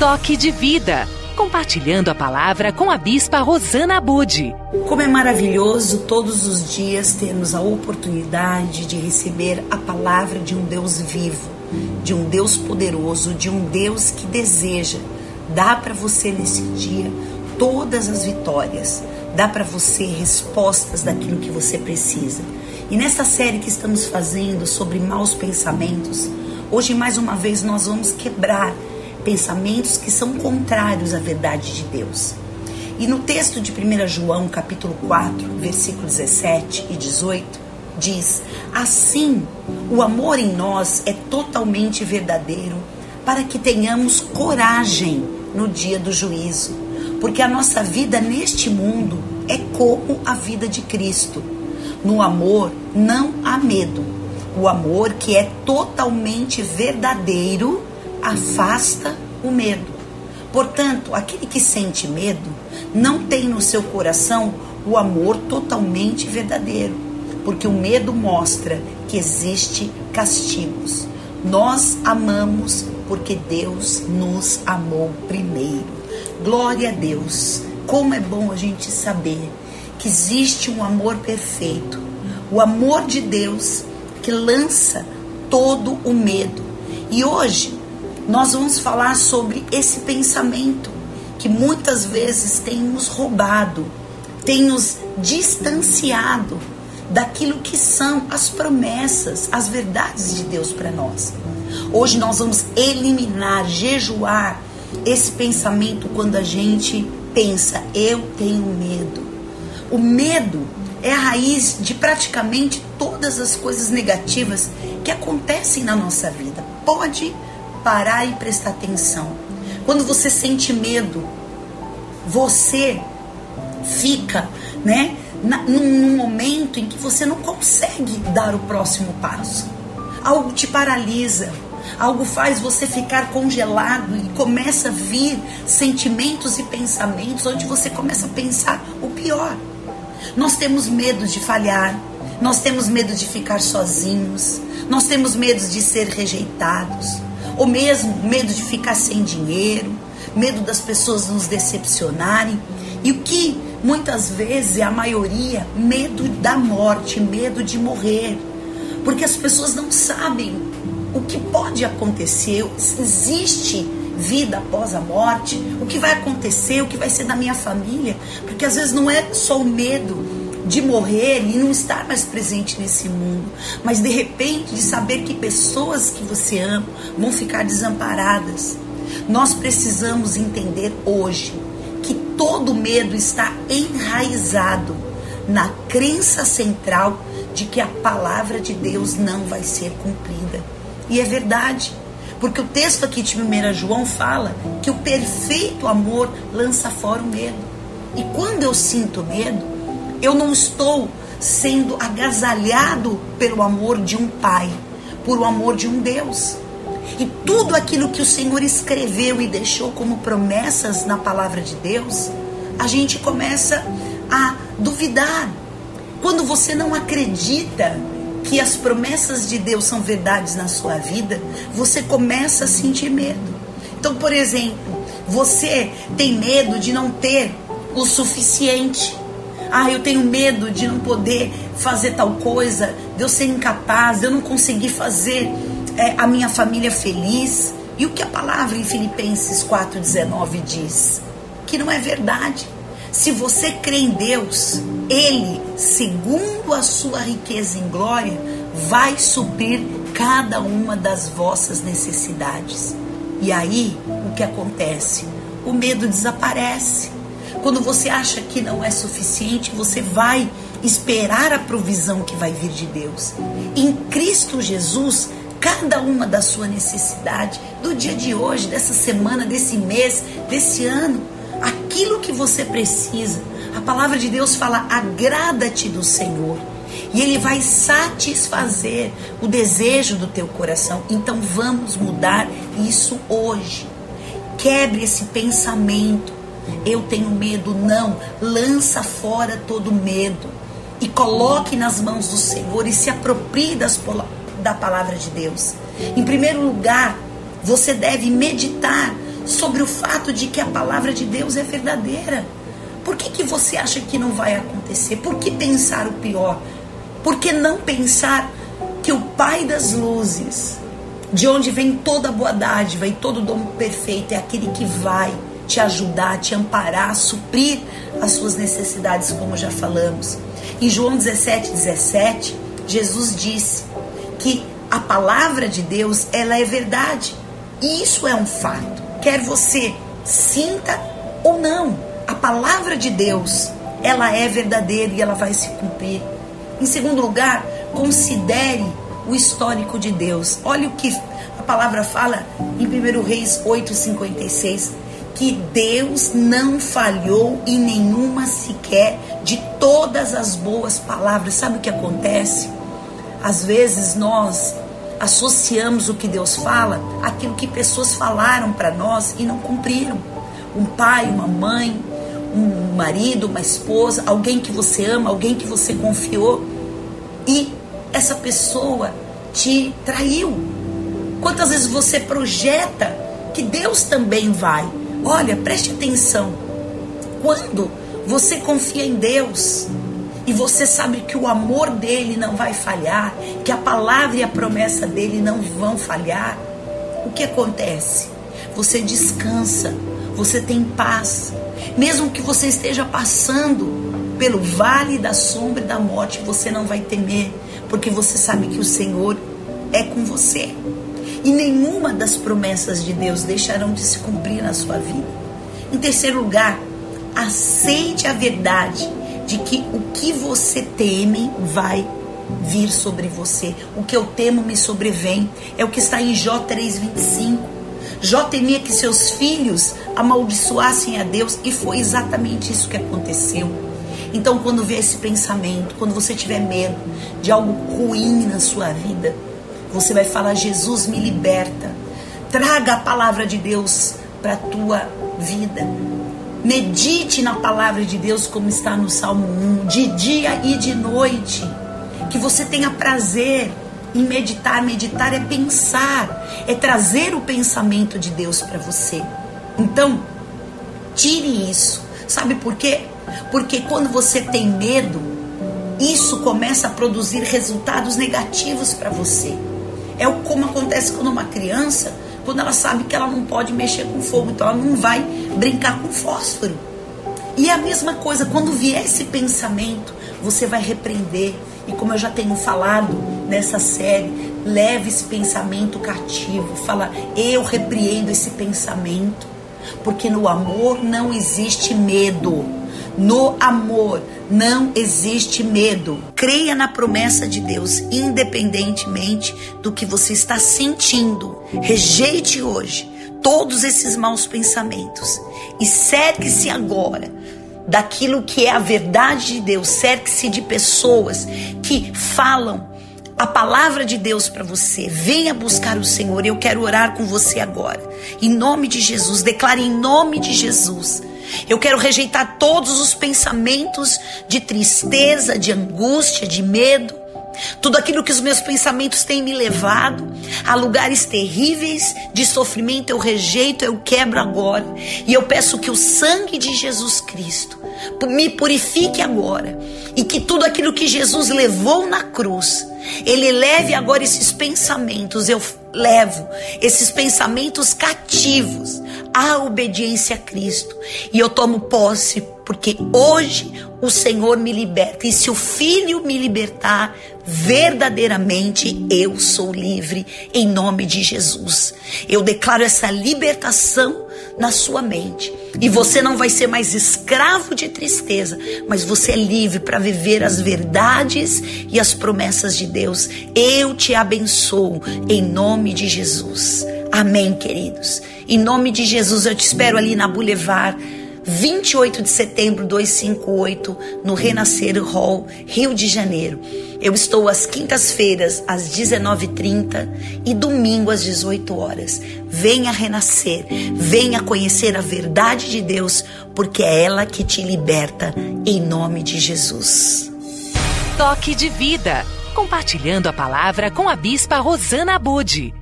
Toque de Vida, compartilhando a palavra com a Bispa Rosana Abud. Como é maravilhoso todos os dias termos a oportunidade de receber a palavra de um Deus vivo, de um Deus poderoso, de um Deus que deseja dar para você nesse dia todas as vitórias, dar para você respostas daquilo que você precisa. E nessa série que estamos fazendo sobre maus pensamentos, hoje mais uma vez nós vamos quebrar pensamentos que são contrários à verdade de Deus. E no texto de 1 João, capítulo 4, versículos 17 e 18, diz: assim, o amor em nós é totalmente verdadeiro, para que tenhamos coragem no dia do juízo, porque a nossa vida neste mundo é como a vida de Cristo. No amor não há medo. O amor, que é totalmente verdadeiro, afasta o medo. Portanto, aquele que sente medo não tem no seu coração o amor totalmente verdadeiro, porque o medo mostra que existe castigos. Nós amamos porque Deus nos amou primeiro. Glória a Deus! Como é bom a gente saber que existe um amor perfeito, o amor de Deus que lança todo o medo. E hoje nós vamos falar sobre esse pensamento que muitas vezes tem nos roubado, tem nos distanciado daquilo que são as promessas, as verdades de Deus para nós. Hoje nós vamos eliminar, jejuar esse pensamento quando a gente pensa, eu tenho medo. O medo é a raiz de praticamente todas as coisas negativas que acontecem na nossa vida. Pode parar e prestar atenção. Quando você sente medo, você fica, num momento em que você não consegue dar o próximo passo. Algo te paralisa, algo faz você ficar congelado e começa a vir sentimentos e pensamentos onde você começa a pensar o pior. Nós temos medo de falhar, nós temos medo de ficar sozinhos, nós temos medo de ser rejeitados, ou mesmo medo de ficar sem dinheiro, medo das pessoas nos decepcionarem, e o que muitas vezes é a maioria, medo da morte, medo de morrer, porque as pessoas não sabem o que pode acontecer, se existe vida após a morte, o que vai acontecer, o que vai ser da minha família, porque às vezes não é só o medo de morrer e não estar mais presente nesse mundo, mas de repente de saber que pessoas que você ama vão ficar desamparadas. Nós precisamos entender hoje que todo medo está enraizado na crença central de que a palavra de Deus não vai ser cumprida. E é verdade, porque o texto aqui de 1 João fala que o perfeito amor lança fora o medo. E quando eu sinto medo, eu não estou sendo agasalhado pelo amor de um pai, por o amor de um Deus. E tudo aquilo que o Senhor escreveu e deixou como promessas na palavra de Deus, a gente começa a duvidar. Quando você não acredita que as promessas de Deus são verdades na sua vida, você começa a sentir medo. Então, por exemplo, você tem medo de não ter o suficiente. Eu tenho medo de não poder fazer tal coisa, de eu ser incapaz, de eu não conseguir fazer a minha família feliz. E o que a palavra em Filipenses 4,19 diz? Que não é verdade. Se você crê em Deus, Ele, segundo a sua riqueza em glória, vai suprir cada uma das vossas necessidades. E aí, o que acontece? O medo desaparece. Quando você acha que não é suficiente, você vai esperar a provisão que vai vir de Deus. Em Cristo Jesus, cada uma da sua necessidade, do dia de hoje, dessa semana, desse mês, desse ano, aquilo que você precisa, a palavra de Deus fala, agrada-te do Senhor, e Ele vai satisfazer o desejo do teu coração. Então vamos mudar isso hoje. Quebre esse pensamento, eu tenho medo, não, lança fora todo medo, e coloque nas mãos do Senhor, e se aproprie da palavra de Deus. Em primeiro lugar, você deve meditar sobre o fato de que a palavra de Deus é verdadeira. Por que você acha que não vai acontecer? Por que pensar o pior? Por que não pensar que o Pai das luzes, de onde vem toda a boa dádiva e todo o dom perfeito, é aquele que vai te ajudar, te amparar, suprir as suas necessidades, como já falamos. Em João 17:17, Jesus disse que a palavra de Deus, ela é verdade. E isso é um fato. Quer você sinta ou não, a palavra de Deus, ela é verdadeira e ela vai se cumprir. Em segundo lugar, considere o histórico de Deus. Olha o que a palavra fala em 1 Reis 8:56, que Deus não falhou em nenhuma sequer de todas as boas palavras. Sabe o que acontece? Às vezes nós associamos o que Deus fala àquilo que pessoas falaram para nós e não cumpriram. Um pai, uma mãe, um marido, uma esposa, alguém que você ama, alguém que você confiou, e essa pessoa te traiu. Quantas vezes você projeta que Deus também vai? Olha, preste atenção. Quando você confia em Deus e você sabe que o amor dele não vai falhar, que a palavra e a promessa dele não vão falhar, o que acontece? Você descansa, você tem paz. Mesmo que você esteja passando pelo vale da sombra e da morte, você não vai temer, porque você sabe que o Senhor é com você. E nenhuma das promessas de Deus deixarão de se cumprir na sua vida. Em terceiro lugar, aceite a verdade de que o que você teme vai vir sobre você. O que eu temo me sobrevém. É o que está em Jó 3:25. Jó temia que seus filhos amaldiçoassem a Deus, e foi exatamente isso que aconteceu. Então, quando vier esse pensamento, quando você tiver medo de algo ruim na sua vida, você vai falar: Jesus, me liberta. Traga a palavra de Deus para a tua vida. Medite na palavra de Deus, como está no Salmo 1, de dia e de noite. Que você tenha prazer em meditar. Meditar é pensar, é trazer o pensamento de Deus para você. Então, tire isso. Sabe por quê? Porque quando você tem medo, isso começa a produzir resultados negativos para você. É como acontece quando uma criança, quando ela sabe que ela não pode mexer com fogo, então ela não vai brincar com fósforo. E é a mesma coisa, quando vier esse pensamento, você vai repreender. E como eu já tenho falado nessa série, leve esse pensamento cativo. Fala: eu repreendo esse pensamento. Porque no amor não existe medo. No amor não existe medo. Creia na promessa de Deus, independentemente do que você está sentindo. Rejeite hoje todos esses maus pensamentos e cerque-se agora daquilo que é a verdade de Deus. Cerque-se de pessoas que falam a palavra de Deus para você. Venha buscar o Senhor. Eu quero orar com você agora. Em nome de Jesus, declare: em nome de Jesus, eu quero rejeitar todos os pensamentos de tristeza, de angústia, de medo. Tudo aquilo que os meus pensamentos têm me levado a lugares terríveis de sofrimento, eu rejeito, eu quebro agora. E eu peço que o sangue de Jesus Cristo me purifique agora. E que tudo aquilo que Jesus levou na cruz, Ele leve agora esses pensamentos. Eu levo esses pensamentos cativos à obediência a Cristo. E eu tomo posse, porque hoje o Senhor me liberta. E se o Filho me libertar, verdadeiramente eu sou livre, em nome de Jesus. Eu declaro essa libertação na sua mente. E você não vai ser mais escravo de tristeza, mas você é livre para viver as verdades e as promessas de Deus. Eu te abençoo em nome de Jesus. Amém, queridos. Em nome de Jesus, eu te espero ali na Boulevard 28 de setembro 258, no Renascer Hall, Rio de Janeiro. Eu estou às quintas-feiras, às 19h30 e domingo às 18 horas. Venha renascer, venha conhecer a verdade de Deus, porque é ela que te liberta, em nome de Jesus. Toque de vida, compartilhando a palavra com a bispa Rosana Abud.